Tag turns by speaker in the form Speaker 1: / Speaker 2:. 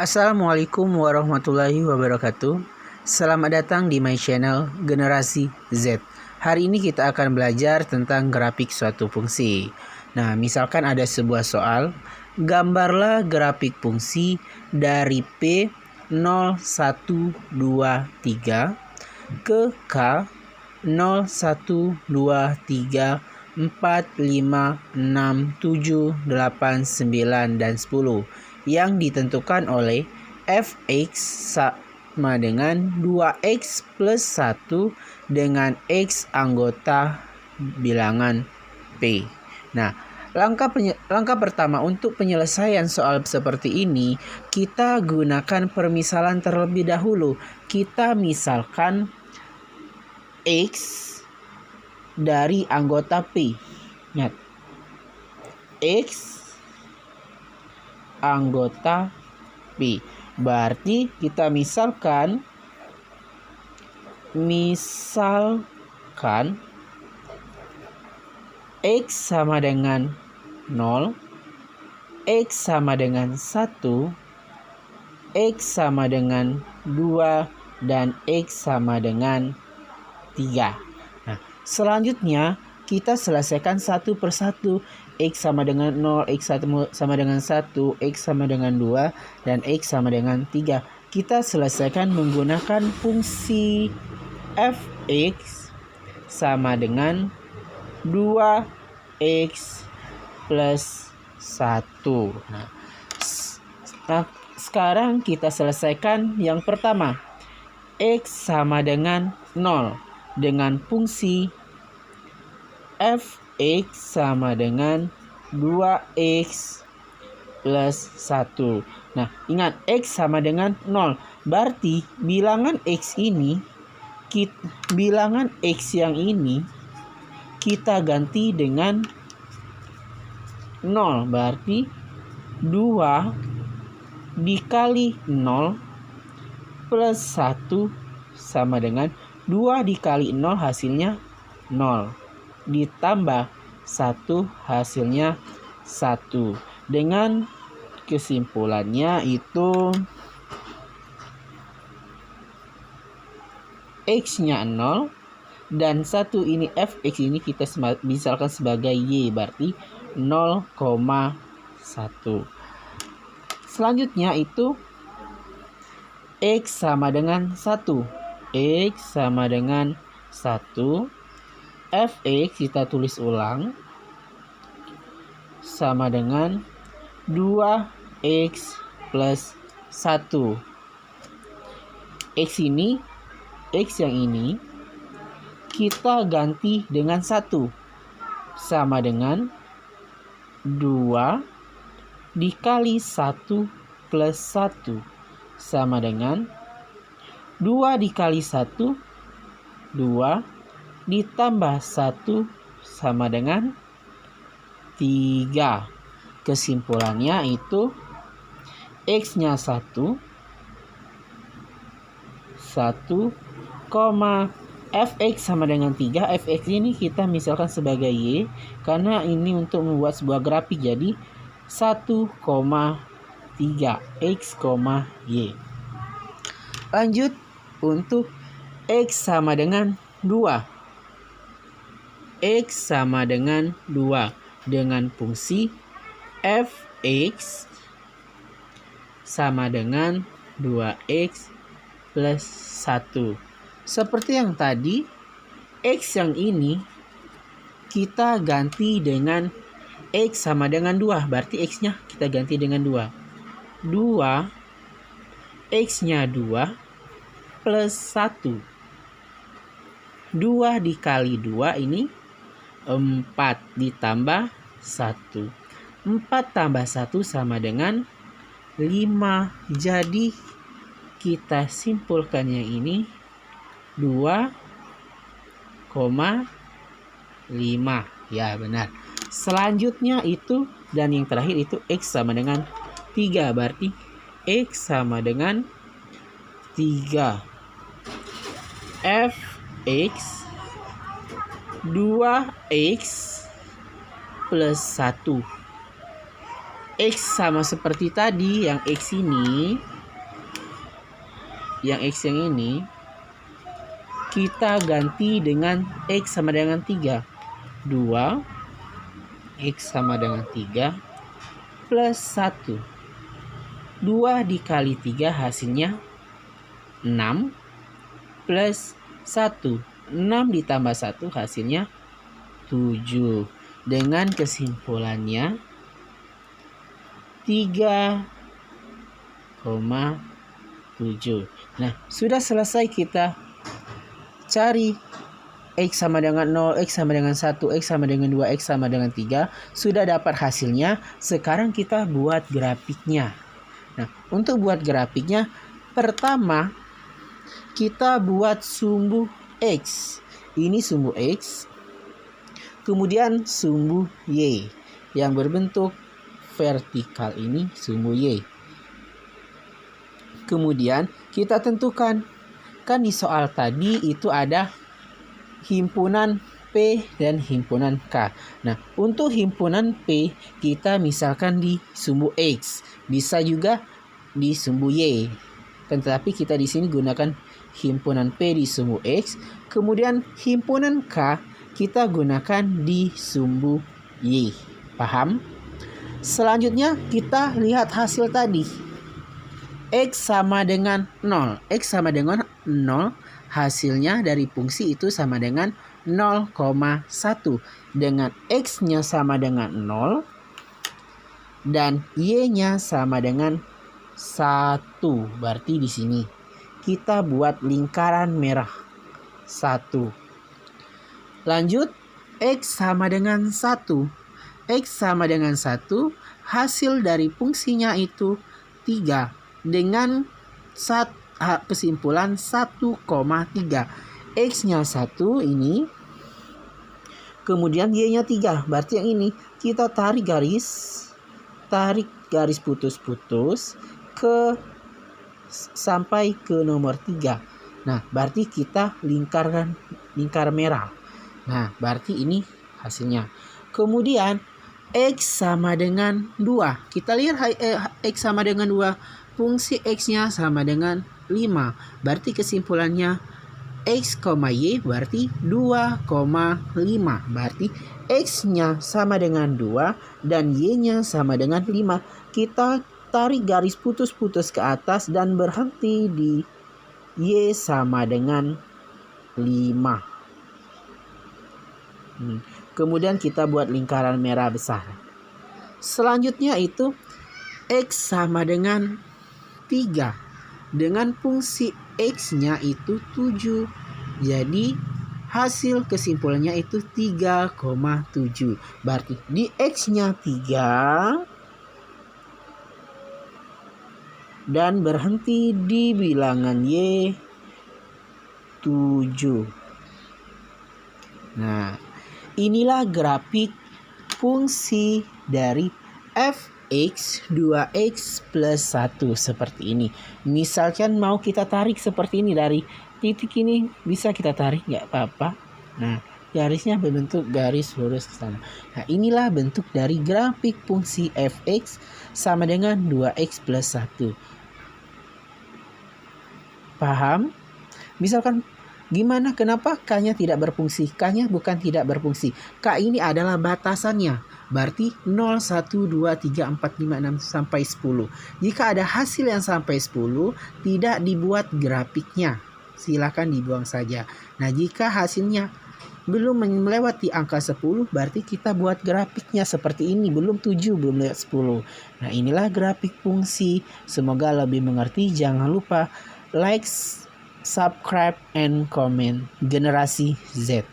Speaker 1: Assalamualaikum warahmatullahi wabarakatuh. Selamat datang di my channel Generasi Z. Hari ini kita akan belajar tentang grafik suatu fungsi. Nah, misalkan ada sebuah soal, gambarlah grafik fungsi dari P 0, 1, 2, 3 ke K 0, 1, 2, 3, 4, 5, 6, 7, 8, 9, dan 10 yang ditentukan oleh fx sama dengan 2x plus 1 dengan x anggota bilangan P. Nah, langkah pertama untuk penyelesaian soal seperti ini, kita gunakan permisalan terlebih dahulu. Kita misalkan x dari anggota P. Ingat, x anggota P. Berarti kita misalkan X sama dengan 0, X sama dengan 1, X sama dengan 2, dan X sama dengan 3. Nah, selanjutnya kita selesaikan satu persatu. X sama dengan 0, X sama dengan 1, X sama dengan 2, dan X sama dengan 3. Kita selesaikan menggunakan fungsi fx sama dengan 2x plus 1. Nah, sekarang kita selesaikan yang pertama. X sama dengan 0 dengan fungsi fx sama dengan 2x plus 1. Nah, ingat x sama dengan 0. Berarti bilangan x yang ini kita ganti dengan 0. Berarti 2 dikali 0 plus 1 sama dengan 2 dikali 0 hasilnya 0. Ditambah 1 hasilnya 1. Dengan kesimpulannya itu X-nya 0 dan 1 ini fx ini kita misalkan sebagai Y, berarti 0,1. Selanjutnya itu X sama dengan 1. X sama dengan 1. Fx kita tulis ulang sama dengan 2x plus 1. X yang ini kita ganti dengan 1 sama dengan 2 dikali 1 plus 1 sama dengan 2 dikali 1 2 ditambah 1 sama dengan 3. Kesimpulannya itu X-nya 1, fx sama dengan 3. Fx ini kita misalkan sebagai Y karena ini untuk membuat sebuah grafik, jadi 1,3 X, Y. Lanjut untuk X sama dengan 2. X sama dengan 2 dengan fungsi fx sama dengan 2x plus 1. Seperti yang tadi, X yang ini kita ganti dengan X sama dengan 2. Berarti X-nya kita ganti dengan 2. 2 X-nya 2 plus 1. 2 dikali 2 ini 4 ditambah 1. 4 tambah 1 sama dengan 5. Jadi kita simpulkan yang ini 2,5. Ya, benar. Selanjutnya itu dan yang terakhir itu X sama dengan 3. Berarti X sama dengan 3. Fx 2x plus 1. X sama seperti tadi, yang X ini, yang X yang ini, kita ganti dengan X sama dengan 3. 2, X sama dengan 3, plus 1. 2 dikali 3 hasilnya 6, plus 1. 6 ditambah 1 hasilnya 7. Dengan kesimpulannya 3,7. Nah, sudah selesai kita cari X sama dengan 0, X sama dengan 1, X sama dengan 2, X sama dengan 3. Sudah dapat hasilnya. Sekarang kita buat grafiknya. Nah, untuk buat grafiknya, pertama kita buat sumbu X. Ini sumbu X. Kemudian sumbu Y yang berbentuk vertikal, ini sumbu Y. Kemudian kita tentukan, kan di soal tadi itu ada himpunan P dan himpunan K. Nah, untuk himpunan P kita misalkan di sumbu X, bisa juga di sumbu Y. Tetapi kita di sini gunakan himpunan P di sumbu X, kemudian himpunan K kita gunakan di sumbu Y. Paham? Selanjutnya kita lihat hasil tadi. X sama dengan 0. X sama dengan 0. Hasilnya dari fungsi itu sama dengan 0,1. Dengan X-nya sama dengan 0. Dan Y-nya sama dengan 1. Berarti di sini kita buat lingkaran merah 1. Lanjut, X sama dengan 1. X sama dengan 1. Hasil dari fungsinya itu 3. Dengan kesimpulan 1,3. X-nya 1 ini. Kemudian Y-nya 3. Berarti yang ini kita tarik garis putus-putus sampai ke nomor 3. Nah, berarti kita lingkar merah. Nah, berarti ini hasilnya. Kemudian X sama dengan 2. Kita lihat X sama dengan 2. Fungsi X-nya sama dengan 5. Berarti kesimpulannya X, Y berarti 2,5. Berarti X-nya sama dengan 2 dan Y-nya sama dengan 5. Kita tarik garis putus-putus ke atas dan berhenti di Y sama dengan 5. Kemudian kita buat lingkaran merah besar. Selanjutnya itu X sama dengan 3. Dengan fungsi X-nya itu 7. Jadi hasil kesimpulannya itu 3,7. Berarti di X-nya 3 dan berhenti di bilangan Y 7. Nah, inilah grafik fungsi dari f(x) 2x plus 1 seperti ini. Misalkan mau kita tarik seperti ini, dari titik ini bisa kita tarik, nggak apa-apa. Nah, garisnya berbentuk garis lurus ke sana. Nah, inilah bentuk dari grafik fungsi f(x) sama dengan 2x plus 1. Paham? Misalkan gimana, kenapa K-nya tidak berfungsi? K-nya bukan tidak berfungsi. K ini adalah batasannya. Berarti 0, 1, 2, 3, 4, 5, 6 sampai 10. Jika ada hasil yang sampai 10, tidak dibuat grafiknya. Silakan dibuang saja. Nah, jika hasilnya belum melewati angka 10, berarti kita buat grafiknya seperti ini. Belum 7, belum lewat 10. Nah, inilah grafik fungsi. Semoga lebih mengerti. Jangan lupa like, subscribe, and comment. Generasi Z.